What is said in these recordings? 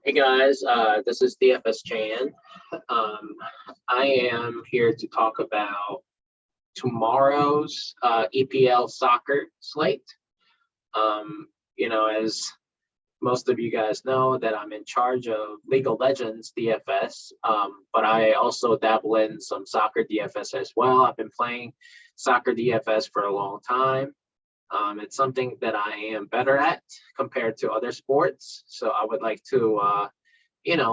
Hey guys, this is Dfs Chan. Um, I am here to talk about tomorrow's EPL soccer slate. As most of you guys know, that I'm in charge of League of Legends DFS, but I also dabble in some soccer DFS as well. I've been playing soccer DFS for a long time. It's something that I am better at compared to other sports. So I would like to,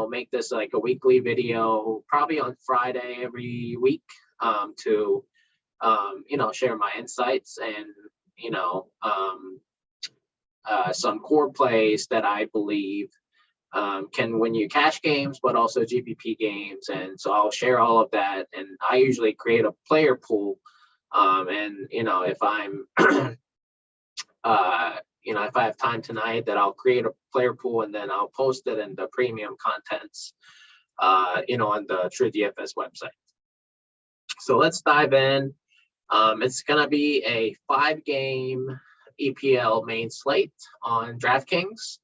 make this like a weekly video, probably on Friday every week, to, share my insights and, some core plays that I believe can win you cash games, but also GPP games. And so I'll share all of that. And I usually create a player pool. If I'm if I have time tonight, that I'll create a player pool and then I'll post it in the premium contents, on the True DFS website. So let's dive in. It's going to be a 5-game EPL main slate on DraftKings.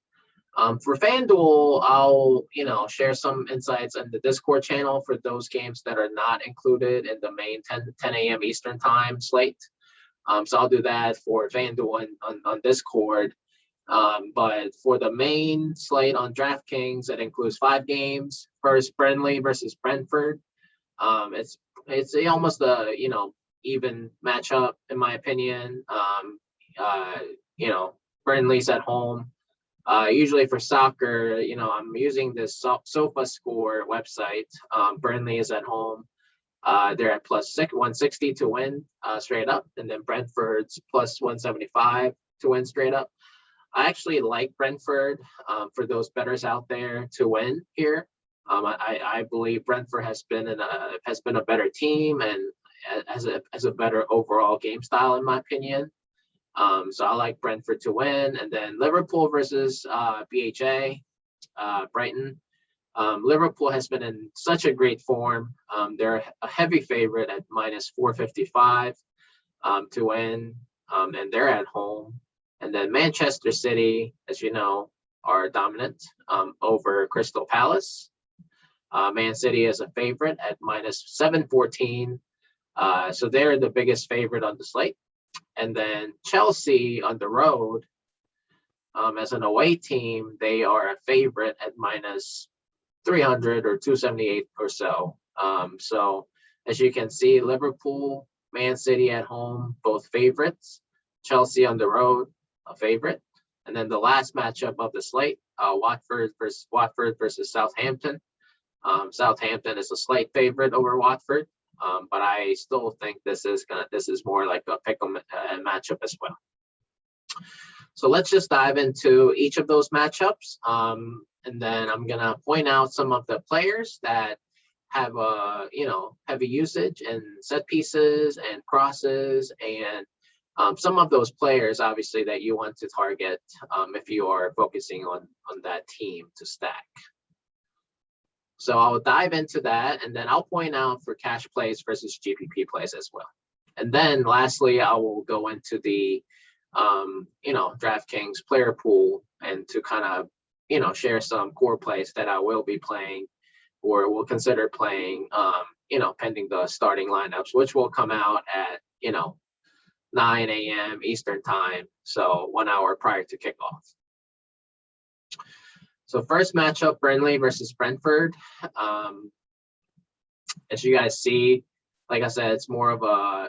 For FanDuel, I'll, share some insights in the Discord channel for those games that are not included in the main 10 a.m. Eastern time slate. So I'll do that for FanDuel on Discord. But for the main slate on DraftKings, it includes 5 games. First, Brinley versus Brentford. It's almost a even matchup in my opinion. Brinley's at home. Usually for soccer, I'm using this SofaScore website. Burnley is at home. They're at plus 160 to win straight up, and then Brentford's plus 175 to win straight up. I actually like Brentford for those bettors out there to win here. I believe Brentford has been a better team and has a better overall game style in my opinion. So I like Brentford to win, and then Liverpool versus BHA, Brighton. Liverpool has been in such a great form. They're a heavy favorite at minus 455 to win, and they're at home. And then Manchester City, as you know, are dominant over Crystal Palace. Man City is a favorite at minus 714. So they're the biggest favorite on the slate. And then Chelsea on the road, as an away team, they are a favorite at minus 300 or 278 or so. So as you can see, Liverpool, Man City at home, both favorites. Chelsea on the road, a favorite. And then the last matchup of the slate, Watford versus Southampton. Southampton is a slight favorite over Watford, but I still think this is more like a pick'em matchup as well. So let's just dive into each of those matchups. And then I'm going to point out some of the players that have heavy usage and set pieces and crosses, and some of those players obviously that you want to target if you are focusing on that team to stack. So I'll dive into that, and then I'll point out for cash plays versus GPP plays as well. And then lastly, I will go into the DraftKings player pool and to kind of share some core plays that I will be playing or will consider playing, pending the starting lineups, which will come out at, 9 a.m. Eastern time. So 1 hour prior to kickoff. So first matchup, Burnley versus Brentford. As you guys see, like I said, it's more of a,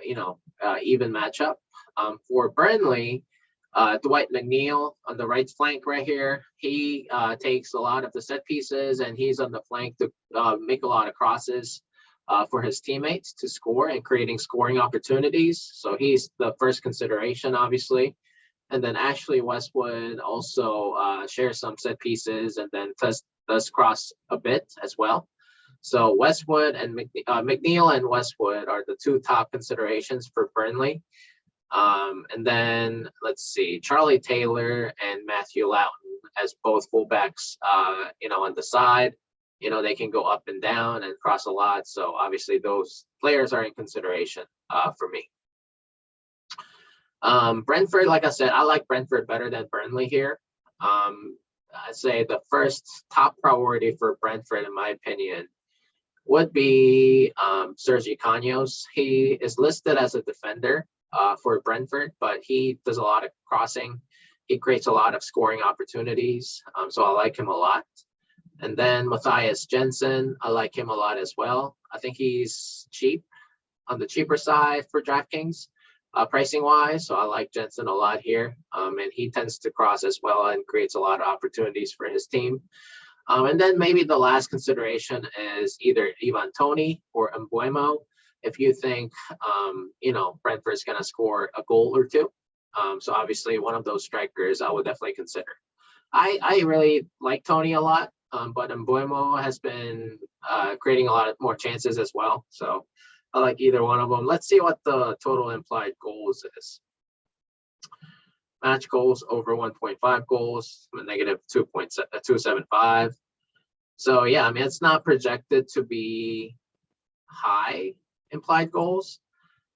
even matchup. For Burnley, Dwight McNeil on the right flank right here. He takes a lot of the set pieces, and he's on the flank to make a lot of crosses for his teammates to score and creating scoring opportunities. So he's the first consideration, obviously. And then Ashley Westwood also shares some set pieces and then does cross a bit as well. So Westwood and McNeil and Westwood are the 2 top considerations for Burnley. And then let's see, Charlie Taylor and Matthew Loughton as both fullbacks, on the side. They can go up and down and cross a lot. So obviously those players are in consideration for me. Brentford, like I said, I like Brentford better than Burnley here. I'd say the first top priority for Brentford, in my opinion, would be Sergey Kanyos. He is listed as a defender for Brentford, but he does a lot of crossing. He creates a lot of scoring opportunities, so I like him a lot. And then Matthias Jensen, I like him a lot as well. I think he's cheap, on the cheaper side for DraftKings, pricing wise. So I like Jensen a lot here. And he tends to cross as well and creates a lot of opportunities for his team. And then maybe the last consideration is either Ivan Toney or Mbuemo. If you think, Brentford's going to score a goal or two. So obviously one of those strikers I would definitely consider. I really like Toney a lot, but Mbuemo has been creating a lot of more chances as well. So I like either one of them. Let's see what the total implied goals is. Match goals over 1.5 goals, negative 2.275. So yeah, I mean, it's not projected to be high implied goals.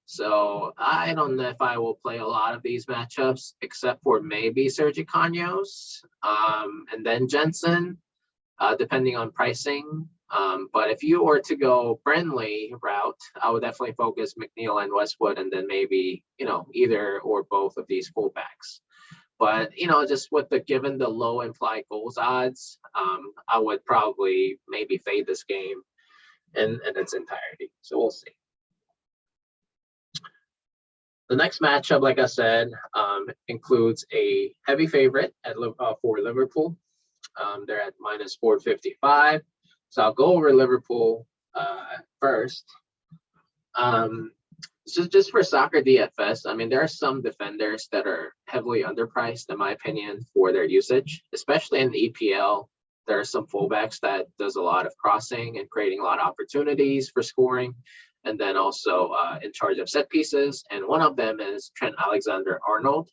So I don't know if I will play a lot of these matchups, except for maybe Sergey Kanyos, and then Jensen, depending on pricing. But if you were to go Brinley route, I would definitely focus McNeil and Westwood, and then maybe, either or both of these fullbacks. But, just with given the low implied goals odds, I would probably maybe fade this game in its entirety. So we'll see. The next matchup, like I said, includes a heavy favorite for Liverpool. They're at minus 455. So I'll go over Liverpool first. So just for soccer DFS, I mean, there are some defenders that are heavily underpriced, in my opinion, for their usage, especially in the EPL. There are some fullbacks that does a lot of crossing and creating a lot of opportunities for scoring, and then also in charge of set pieces. And one of them is Trent Alexander-Arnold.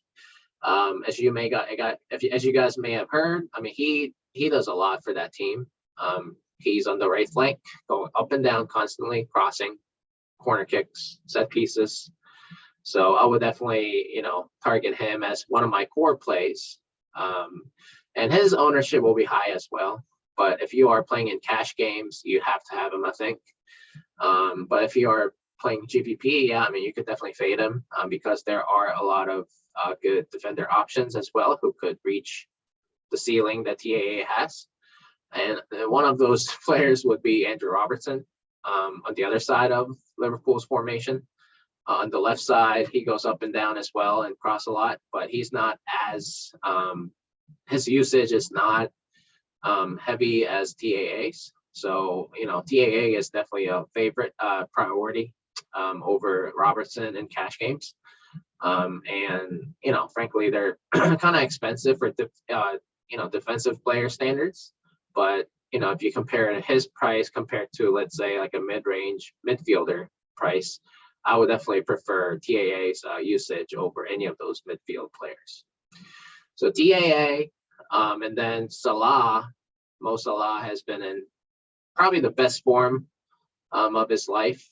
As you guys may have heard, I mean, he does a lot for that team. He's on the right flank, going up and down constantly, crossing, corner kicks, set pieces. So I would definitely, target him as one of my core plays. And his ownership will be high as well. But if you are playing in cash games, you have to have him, I think. But if you are playing GPP, yeah, I mean, you could definitely fade him because there are a lot of good defender options as well who could reach the ceiling that TAA has. And one of those players would be Andrew Robertson on the other side of Liverpool's formation. On the left side, he goes up and down as well and cross a lot, but he's not as his usage is not heavy as TAA's. So, TAA is definitely a favorite priority over Robertson in cash games. And, frankly, they're kind of expensive for, defensive player standards. But, if you compare his price compared to, let's say, like a mid-range midfielder price, I would definitely prefer TAA's usage over any of those midfield players. So TAA, and then Salah, Mo Salah has been in probably the best form of his life.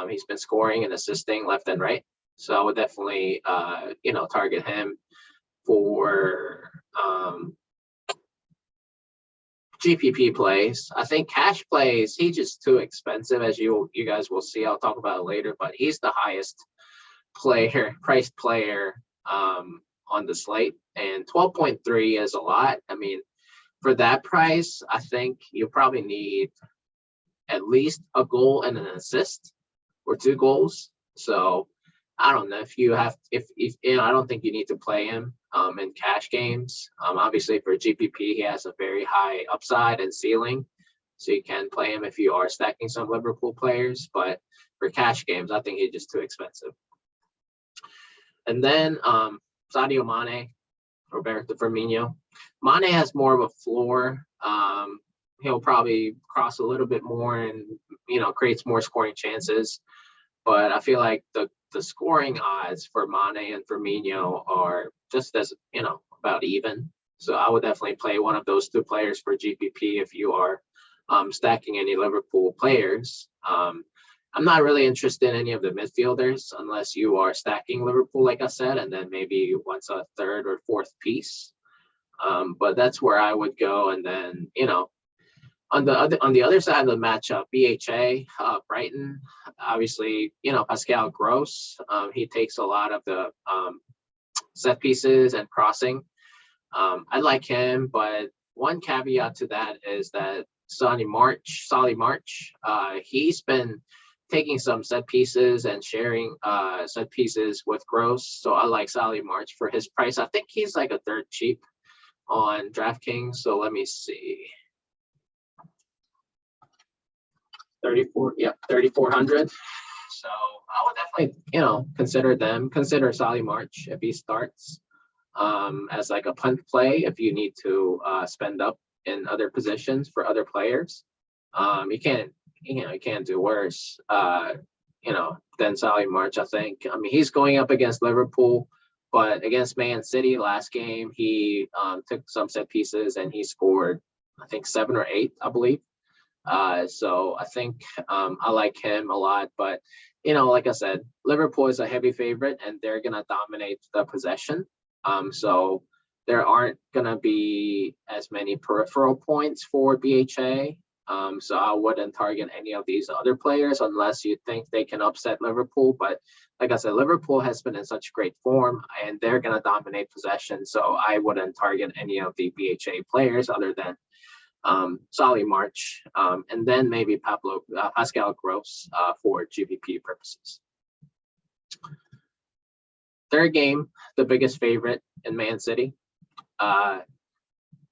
He's been scoring and assisting left and right. So I would definitely, target him for GPP plays. I think cash plays, he's just too expensive, as you guys will see. I'll talk about it later, but he's the highest priced player on the slate, and 12.3 is a lot. I mean, for that price, I think you probably need at least a goal and an assist or 2 goals. So I don't know if I don't think you need to play him in cash games. Obviously for GPP, he has a very high upside and ceiling, so you can play him if you are stacking some Liverpool players. But for cash games, I think he's just too expensive. And then Sadio Mane, Roberto Firmino. Mane has more of a floor. He'll probably cross a little bit more and, creates more scoring chances. But I feel like the scoring odds for Mane and Firmino are just as, about even. So I would definitely play one of those 2 players for GPP if you are stacking any Liverpool players. I'm not really interested in any of the midfielders unless you are stacking Liverpool, like I said, and then maybe once a 3rd or 4th piece. But that's where I would go. And then, on the other side of the matchup, BHA, Brighton, obviously, Pascal Gross, he takes a lot of the set pieces and crossing. I like him, but one caveat to that is that Solly March, he's been taking some set pieces and sharing set pieces with Gross. So I like Solly March for his price. I think he's like a third cheap on DraftKings. So let me see. 3,400. So I would definitely, consider Solly March if he starts as like a punt play if you need to spend up in other positions for other players. You can't do worse, than Solly March, I think. I mean, he's going up against Liverpool, but against Man City last game, he took some set pieces and he scored, I think, 7 or 8, I believe. So I think I like him a lot, but like I said, Liverpool is a heavy favorite and they're gonna dominate the possession. So there aren't gonna be as many peripheral points for BHA. So I wouldn't target any of these other players unless you think they can upset Liverpool. But like I said, Liverpool has been in such great form and they're gonna dominate possession. So I wouldn't target any of the BHA players other than Solly March, and then maybe Pascal Gross for GPP purposes. Third game, the biggest favorite in Man City.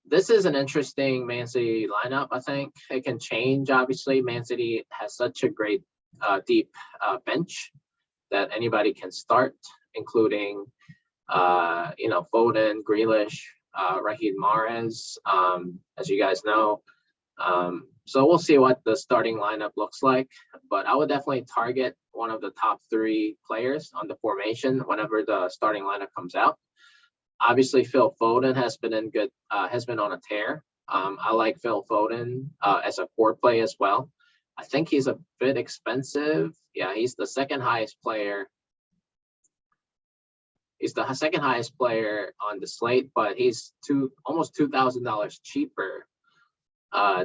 This is an interesting Man City lineup, I think. It can change, obviously. Man City has such a great deep bench that anybody can start, including, Foden, Grealish, Raheem Mahrez, as you guys know. So we'll see what the starting lineup looks like, but I would definitely target one of the top 3 players on the formation whenever the starting lineup comes out. Obviously, Phil Foden has been on a tear. I like Phil Foden as a core play as well. I think he's a bit expensive. Yeah, he's the second highest player. He's the second highest player on the slate, but he's almost $2,000 cheaper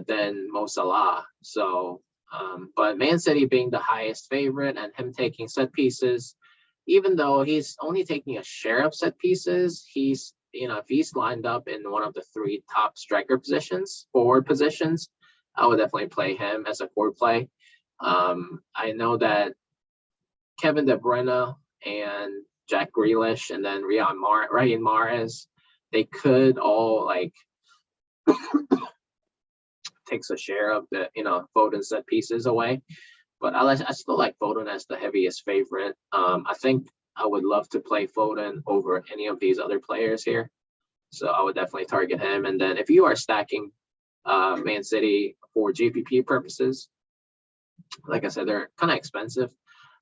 than Mo Salah. So, but Man City being the highest favorite and him taking set pieces, even though he's only taking a share of set pieces, if he's lined up in one of the 3 top striker positions, forward positions, I would definitely play him as a core play. I know that Kevin De Bruyne and Jack Grealish and then Raheem Mahrez, they could all takes a share of the Foden set pieces away, but I still like Foden as the heaviest favorite. I think I would love to play Foden over any of these other players here, so I would definitely target him. And then if you are stacking Man City for GPP purposes, like I said, they're kind of expensive,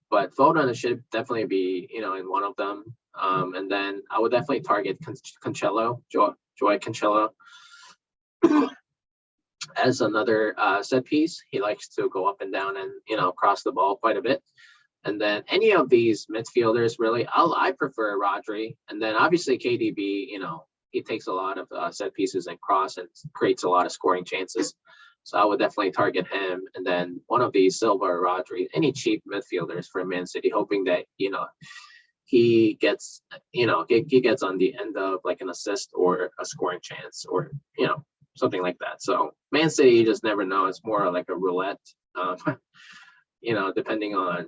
but Foden should definitely be in one of them. And then I would definitely target Cancelo, Joy Cancelo, as another set piece. He likes to go up and down and cross the ball quite a bit. And then any of these midfielders, really, I prefer Rodri. And then obviously KDB, he takes a lot of set pieces and cross and creates a lot of scoring chances. So I would definitely target him. And then one of these, Silva or Rodri, any cheap midfielders for Man City, hoping that he gets he gets on the end of like an assist or a scoring chance or something like that. So Man City, you just never know. It's more like a roulette, depending on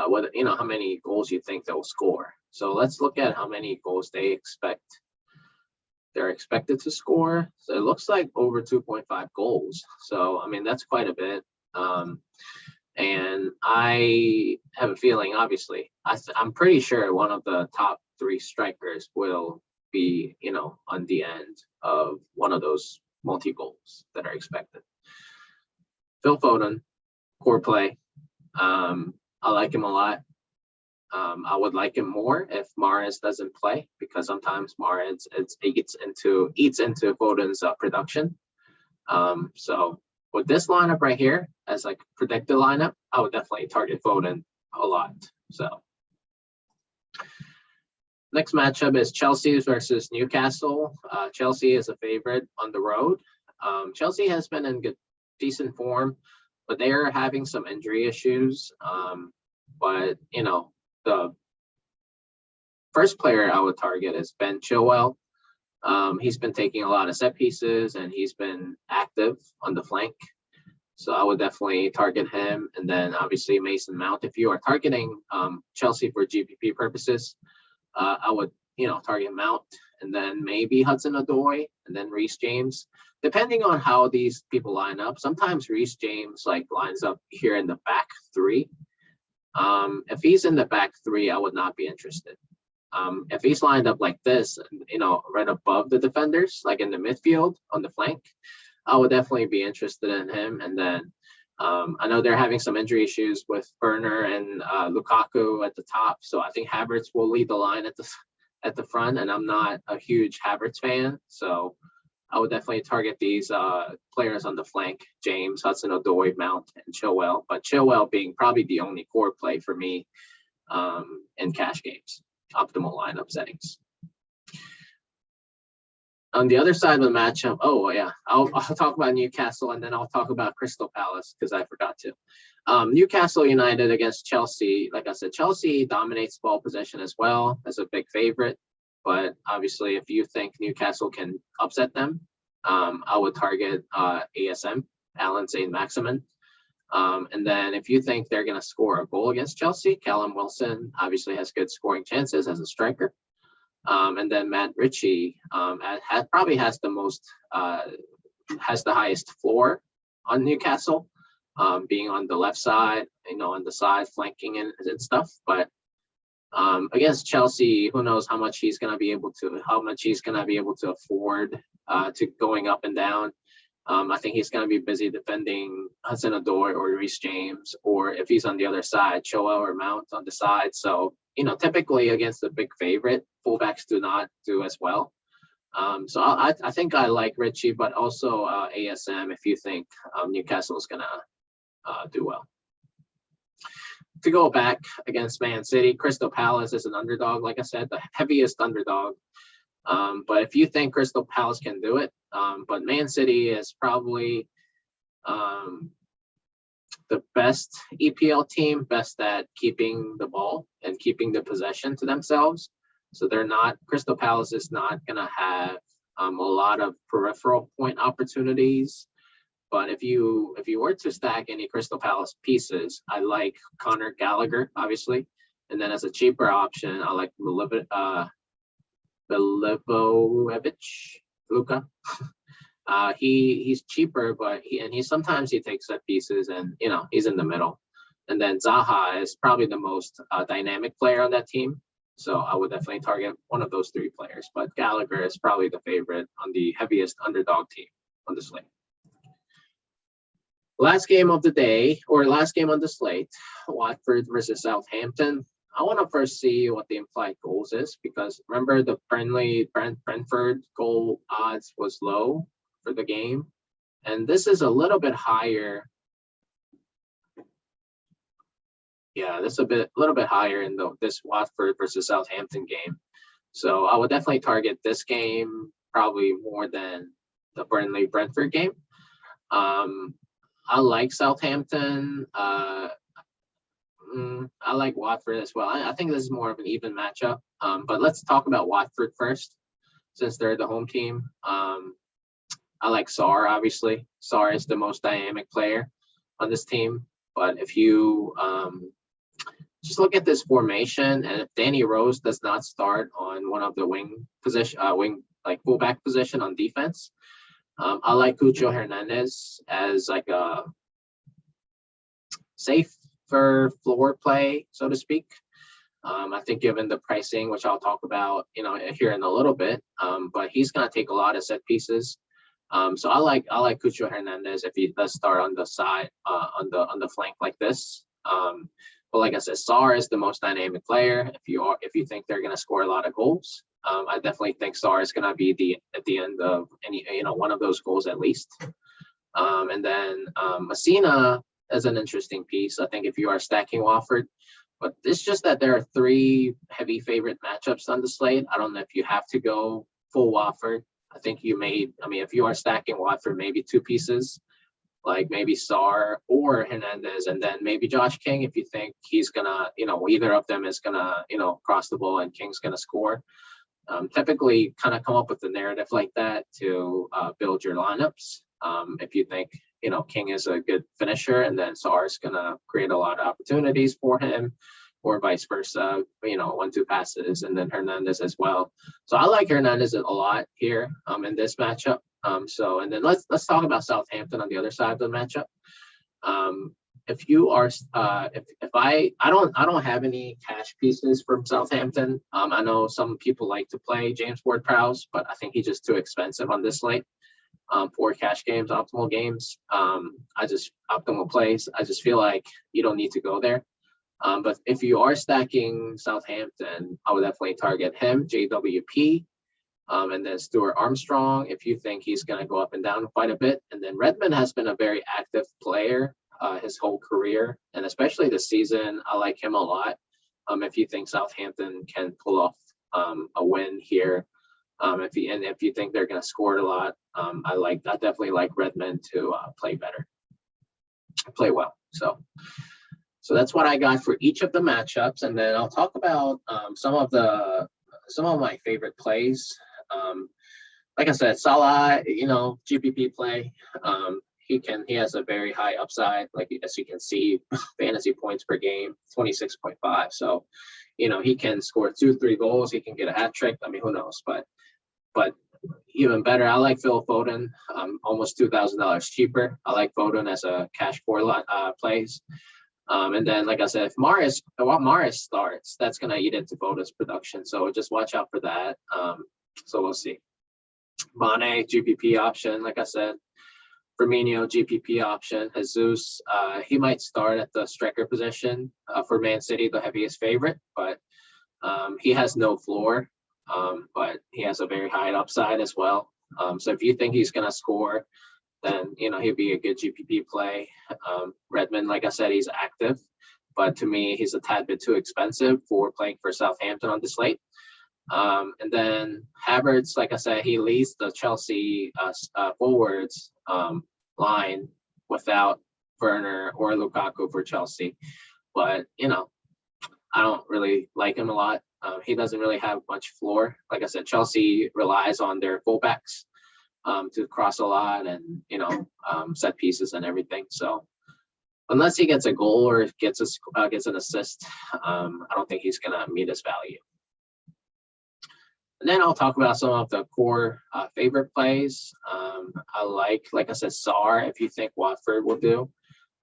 whether how many goals you think they'll score. So let's look at how many goals they're expected to score. So it looks like over 2.5 goals. So I mean that's quite a bit. And I have a feeling, obviously, I'm pretty sure one of the top 3 strikers will be, on the end of one of those multi-goals that are expected. Phil Foden, core play. I like him a lot. I would like him more if Mahrez doesn't play, because sometimes Mahrez eats into Foden's production. So with this lineup right here, as like predicted lineup, I would definitely target Foden a lot. So Next matchup is Chelsea versus Newcastle. Chelsea is a favorite on the road. Chelsea has been in decent form, but they are having some injury issues. But the first player I would target is Ben Chilwell. He's been taking a lot of set pieces and he's been active on the flank. So I would definitely target him. And then obviously Mason Mount. If you are targeting Chelsea for GPP purposes, I would, target Mount and then maybe Hudson-Odoi and then Reece James, depending on how these people line up. Sometimes Reece James lines up here in the back three. If he's in the back three, I would not be interested. If he's lined up like this, right above the defenders, like in the midfield on the flank, I would definitely be interested in him. And then I know they're having some injury issues with Werner and Lukaku at the top, so I think Havertz will lead the line at the front. And I'm not a huge Havertz fan, so I would definitely target these players on the flank: James, Hudson-Odoi, Mount, and Chilwell. But Chilwell being probably the only core play for me in cash games, optimal lineup settings. On the other side of the matchup, I'll talk about Newcastle and then I'll talk about Crystal Palace because I forgot to. Newcastle United against Chelsea. Like I said, Chelsea dominates ball possession as well as a big favorite. But obviously, if you think Newcastle can upset them, I would target ASM, Alan Saint-Maximin. And then if you think they're going to score a goal against Chelsea, Callum Wilson obviously has good scoring chances as a striker. And then Matt Ritchie probably has the highest floor on Newcastle, being on the left side, on the side flanking and stuff. But against Chelsea, who knows how much he's going to be able to afford to going up and down. I think he's going to be busy defending Hudson-Odoi or Reece James, or if he's on the other side, Chilwell or Mount on the side. So, typically against a big favorite, fullbacks do not do as well. So I think I like Ritchie, but also ASM if you think Newcastle is going to do well. To go back against Man City, Crystal Palace is an underdog, like I said, the heaviest underdog. But if you think Crystal Palace can do it, but Man City is probably the best EPL team, best at keeping the ball and keeping the possession to themselves. So Crystal Palace is not going to have a lot of peripheral point opportunities. But if you were to stack any Crystal Palace pieces, I like Conor Gallagher, obviously. And then as a cheaper option, I like Milivojevic, Luka. He's cheaper, but he sometimes takes set pieces and he's in the middle. And then Zaha is probably the most dynamic player on that team. So I would definitely target one of those three players. But Gallagher is probably the favorite on the heaviest underdog team on the slate. Last game of the day, or last game on the slate, Watford versus Southampton. I want to first see what the implied goals is, because remember the Brentford goal odds was low for the game, and this is a little bit higher. Yeah, this is a little bit higher in this Watford versus Southampton game. So I would definitely target this game probably more than the Brinley Brentford game. I like Southampton. I like Watford as well. I think this is more of an even matchup. But let's talk about Watford first, since they're the home team. I like Sarr, obviously. Sarr is the most dynamic player on this team. But if you just look at this formation, and if Danny Rose does not start on one of the fullback position on defense, I like Cucho Hernandez as like a safer floor play, so to speak. I think given the pricing, which I'll talk about, here in a little bit, but he's going to take a lot of set pieces. So I like Cucho Hernandez if he does start on the side, on the flank like this. But like I said, Sarr is the most dynamic player. If you think they're going to score a lot of goals, I definitely think Sarr is going to be at the end of one of those goals at least. And then Messina is an interesting piece. I think if you are stacking Watford, But it's just that there are three heavy favorite matchups on the slate. I don't know if you have to go full Watford. I think if you are stacking Watford, maybe two pieces, like maybe Sarr or Hernandez, and then maybe Josh King if you think he's gonna, either of them is gonna, cross the ball and King's gonna score. Typically kind of come up with a narrative like that to build your lineups. If you think, King is a good finisher and then Sarr is going to create a lot of opportunities for him, or vice versa, 1-2 passes, and then Hernandez as well. So I like Hernandez a lot here in this matchup. And then let's talk about Southampton on the other side of the matchup. If you are, if I don't have any cash pieces from Southampton. I know some people like to play James Ward-Prowse, but I think he's just too expensive on this slate. For cash games, optimal games, optimal plays. I just feel like you don't need to go there. But if you are stacking Southampton, I would definitely target him, JWP, and then Stuart Armstrong if you think he's going to go up and down quite a bit. And then Redmond has been a very active player his whole career, and especially this season, I like him a lot. If you think Southampton can pull off a win here, if you think they're going to score a lot, I definitely like Redmond to play well. So that's what I got for each of the matchups, and then I'll talk about some of my favorite plays. Like I said, Salah, GPP play. He has a very high upside, like as you can see, fantasy points per game, 26.5. So, he can score 2-3 goals. He can get a hat trick. I mean, who knows? But even better, I like Phil Foden, almost $2,000 cheaper. I like Foden as a cash plays. And then, like I said, if Mahrez starts, that's going to eat into Foden's production. So just watch out for that. So we'll see. Mane, GPP option, like I said. Firmino, GPP option. Jesus, he might start at the striker position for Man City, the heaviest favorite, but he has no floor, but he has a very high upside as well. So if you think he's going to score, then, he'd be a good GPP play. Redmond, like I said, he's active, but to me, he's a tad bit too expensive for playing for Southampton on the slate. And then Havertz, like I said, he leads the Chelsea forwards line without Werner or Lukaku for Chelsea. But, I don't really like him a lot. He doesn't really have much floor. Like I said, Chelsea relies on their fullbacks to cross a lot and, set pieces and everything. So unless he gets a goal or gets an assist, I don't think he's going to meet his value. And then I'll talk about some of the core favorite plays. I like I said, Sarr, if you think Watford will do.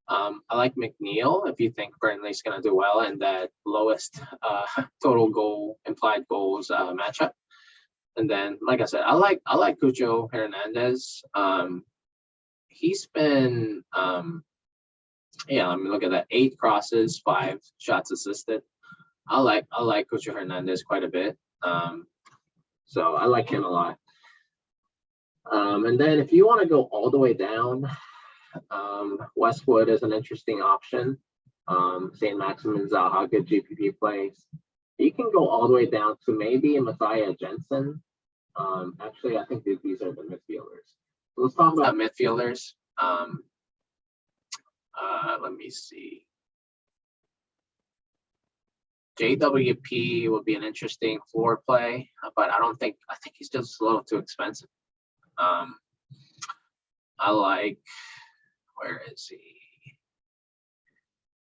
I like McNeil, if you think Brinley's going to do well in that lowest total implied goals matchup. And then, like I said, I like Cucho Hernandez. He's been, let me look at that. 8 crosses, 5 shots assisted. I like Cucho Hernandez quite a bit. So I like him a lot. And then if you want to go all the way down, Westwood is an interesting option. St. Maximin Zaha, good GPP plays. You can go all the way down to maybe a Matthias Jensen. Actually, I think these are the midfielders. So let's talk about midfielders. Let me see. JWP would be an interesting floor play, but I think he's just a little too expensive. Where is he?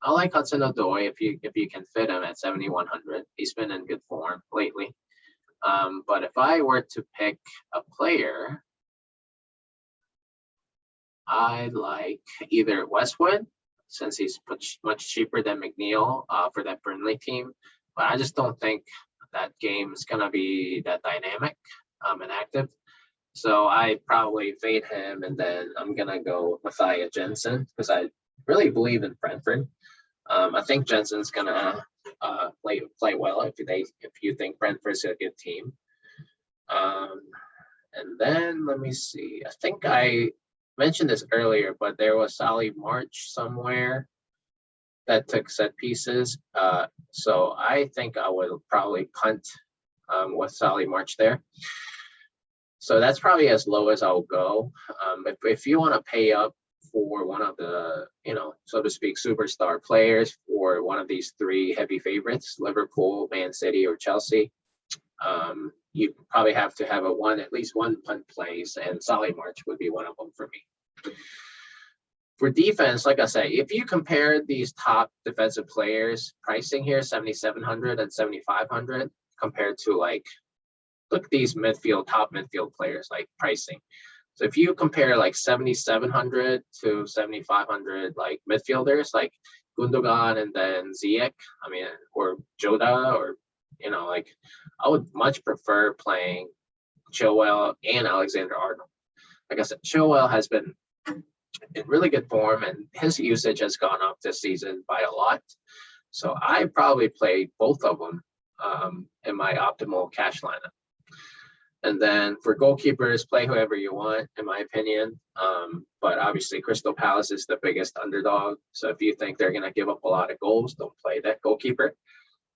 I like Hudson-Odoi if you can fit him at 7,100. He's been in good form lately. But if I were to pick a player, I like either Westwood, since he's much cheaper than McNeil for that Brinley team. But I just don't think that game is going to be that dynamic and active. So I probably fade him, and then I'm going to go with Matthias Jensen because I really believe in Brentford. I think Jensen's going to play well if you think Brentford's a good team. And then let me see. I think I mentioned this earlier, but there was Solly March somewhere that took set pieces. So I think I will probably punt with Solly March there. So that's probably as low as I'll go. If you want to pay up for one of the, so to speak, superstar players for one of these three heavy favorites, Liverpool, Man City, or Chelsea, you probably have to have at least one punt plays, and Solly March would be one of them for me. For defense, like I say, if you compare these top defensive players pricing here, 7,700 and 7,500, compared to look at these top midfield players like pricing. So if you compare 7,700 to 7,500 midfielders like Gundogan and then Ziyech, or Jota, or I would much prefer playing Chilwell and Alexander Arnold. Like I said, Chilwell has been in really good form, and his usage has gone up this season by a lot. So I probably play both of them in my optimal cash lineup. And then for goalkeepers, play whoever you want, in my opinion. But obviously, Crystal Palace is the biggest underdog. So if you think they're going to give up a lot of goals, don't play that goalkeeper.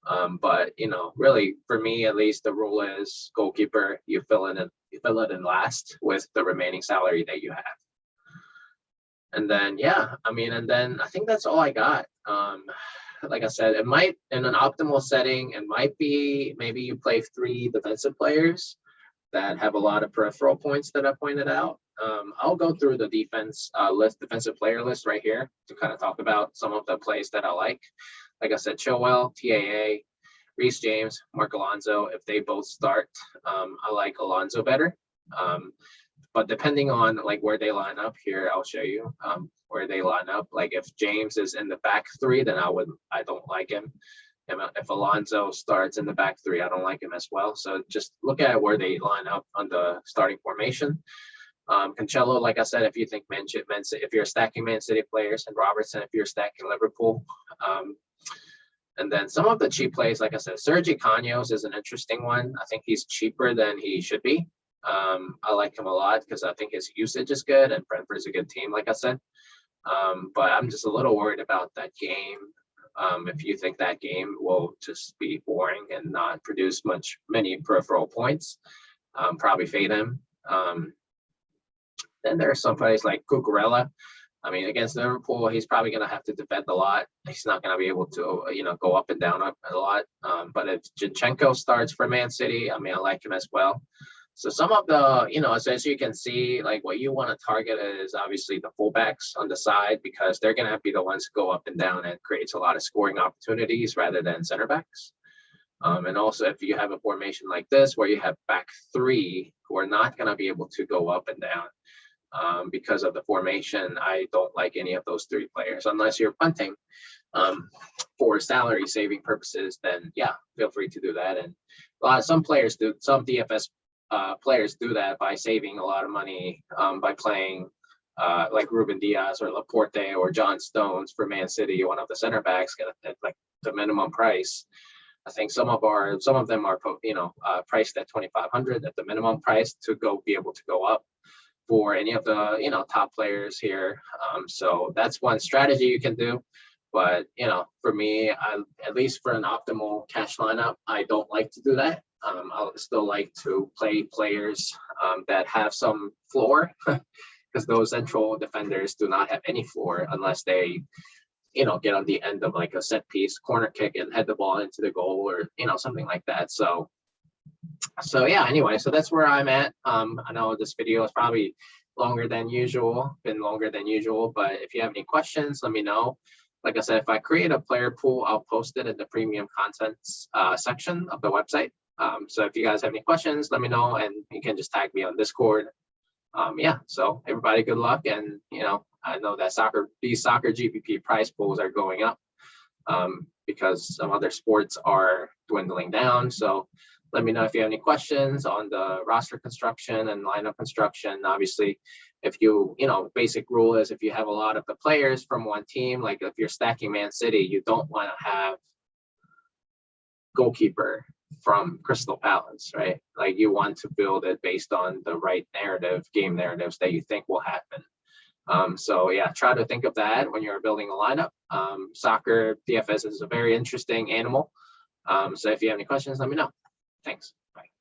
But really, for me at least, the rule is goalkeeper. You fill it in last with the remaining salary that you have. And then and then I think that's all I got. Like I said, it might, in an optimal setting, it might be maybe you play three defensive players that have a lot of peripheral points that I pointed out. I'll go through the defensive player list right here to kind of talk about some of the plays that I like. Like I said, Chilwell, TAA, Reece James, Mark Alonso. If they both start, I like Alonso better. But depending on where they line up here, I'll show you where they line up. If James is in the back three, then I don't like him. If Alonso starts in the back three, I don't like him as well. So just look at where they line up on the starting formation. Cancelo, like I said, if you think if you're stacking Man City players, and Robertson if you're stacking Liverpool. And then some of the cheap plays, like I said, Sergey Kanyos is an interesting one. I think he's cheaper than he should be. I like him a lot because I think his usage is good, and Brentford is a good team, like I said. But I'm just a little worried about that game. If you think that game will just be boring and not produce many peripheral points, probably fade him. Then there are some plays like Cucurella. Against Liverpool, he's probably going to have to defend a lot. He's not going to be able to, go up and down a lot. But if Zinchenko starts for Man City, I like him as well. So some of the, as you can see, what you want to target is obviously the fullbacks on the side, because they're going to be the ones who go up and down and creates a lot of scoring opportunities rather than center backs. And also, if you have a formation like this where you have back three who are not going to be able to go up and down because of the formation, I don't like any of those three players unless you're punting for salary saving purposes. Then feel free to do that. And some players do, some DFS players do that by saving a lot of money by playing like Ruben Diaz or Laporte or John Stones for Man City, one of the center backs at the minimum price. I think some of them are priced at 2,500 at the minimum price to be able to go up for any of the top players here. So that's one strategy you can do. But for me, at least for an optimal cash lineup, I don't like to do that. I still like to play players that have some floor, because those central defenders do not have any floor unless they, get on the end of a set piece, corner kick, and head the ball into the goal, or something like that. So anyway, so that's where I'm at. I know this video is probably been longer than usual, but if you have any questions, let me know. Like I said, if I create a player pool, I'll post it in the premium contents section of the website. So if you guys have any questions, let me know, and you can just tag me on Discord. So everybody, good luck. And, I know that these soccer GPP price pools are going up because some other sports are dwindling down. So let me know if you have any questions on the roster construction and lineup construction. Obviously, if basic rule is if you have a lot of the players from one team, like if you're stacking Man City, you don't want to have goalkeeper from Crystal Palace, right? You want to build it based on the right game narratives that you think will happen. So yeah, try to think of that when you're building a lineup. Soccer DFS is a very interesting animal. So if you have any questions, let me know. Thanks. Bye.